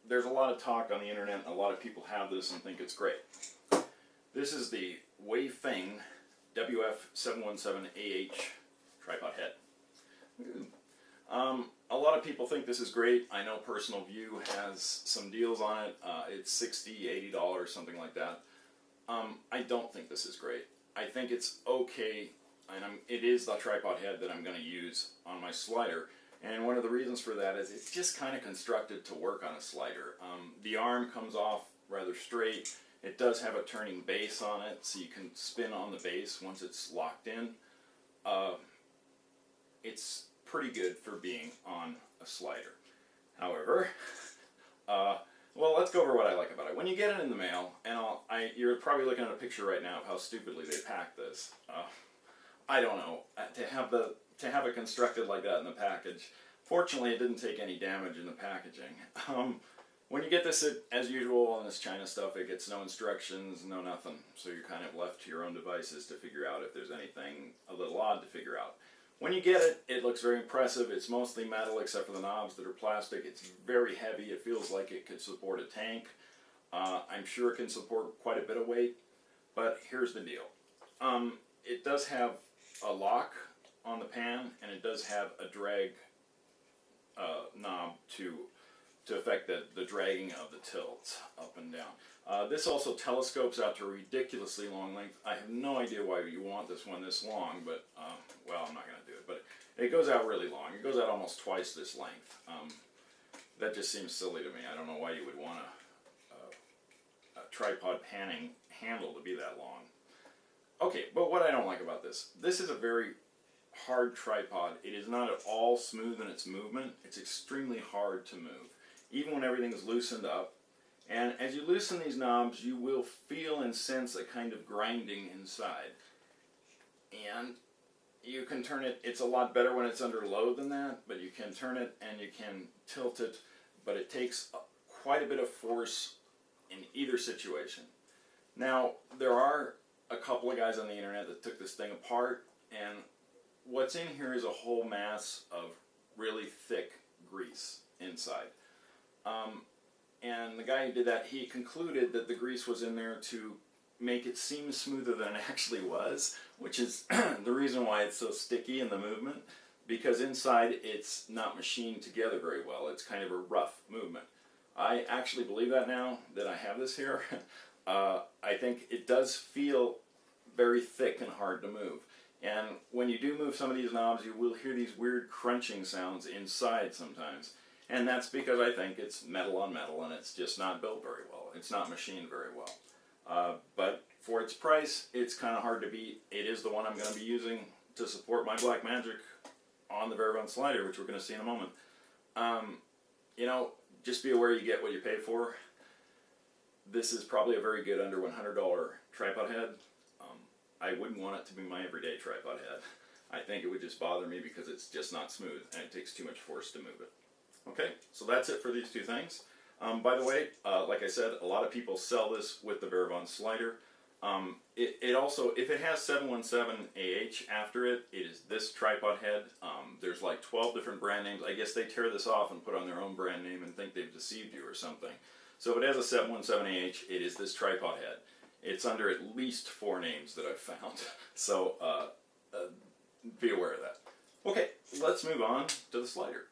There's a lot of talk on the internet, and a lot of people have this and think it's great. This is the Weifeng WF717AH tripod head. A lot of people think this is great. I know Personal View has some deals on it. It's $60, $80, something like that. I don't think this is great. I think it's okay, and it is the tripod head that I'm going to use on my slider. And one of the reasons for that is it's just kind of constructed to work on a slider. The arm comes off rather straight. It does have a turning base on it, so you can spin on the base once it's locked in. It's pretty good for being on a slider. However, well, let's go over what I like about it. When you get it in the mail, and you're probably looking at a picture right now of how stupidly they packed this. I don't know, to have it constructed like that in the package. Fortunately, it didn't take any damage in the packaging. When you get this, as usual on this China stuff, it gets no instructions, no nothing. So you're kind of left to your own devices to figure out if there's anything a little odd to figure out. When you get it, it looks very impressive. It's mostly metal except for the knobs that are plastic. It's very heavy. It feels like it could support a tank. I'm sure it can support quite a bit of weight, but here's the deal. It does have a lock on the pan, and it does have a drag knob to affect the dragging of the tilt up and down. This also telescopes out to a ridiculously long length. I have no idea why you want this one this long, but, well, I'm not going to do it. But it goes out really long. It goes out almost twice this length. That just seems silly to me. I don't know why you would want a tripod panning handle to be that long. Okay, but what I don't like about this is a very hard tripod. It is not at all smooth in its movement. It's extremely hard to move, even when everything is loosened up. And as you loosen these knobs, you will feel and sense a kind of grinding inside. And you can turn it, it's a lot better when it's under load than that, but you can turn it and you can tilt it, but it takes quite a bit of force in either situation. Now, there are a couple of guys on the internet that took this thing apart, and what's in here is a whole mass of really thick grease inside. And the guy who did that, he concluded that the grease was in there to make it seem smoother than it actually was, which is the reason why it's so sticky in the movement, because inside it's not machined together very well. It's kind of a rough movement. I actually believe that now that I have this here. I think it does feel very thick and hard to move. And when you do move some of these knobs, you will hear these weird crunching sounds inside sometimes. And that's because I think it's metal on metal, and it's just not built very well. It's not machined very well. But for its price, it's kind of hard to beat. It is the one I'm going to be using to support my Blackmagic on the Weifeng slider, which we're going to see in a moment. You know, just be aware you get what you pay for. This is probably a very good under $100 tripod head. I wouldn't want it to be my everyday tripod head. I think it would just bother me because it's just not smooth and it takes too much force to move it. Okay, so that's it for these two things. By the way, like I said, a lot of people sell this with the Weifeng slider. It also, if it has 717AH after it, it is this tripod head. There's like 12 different brand names. I guess they tear this off and put on their own brand name and think they've deceived you or something. So if it has a 717AH, it is this tripod head. It's under at least 4 names that I've found. So be aware of that. Okay, let's move on to the slider.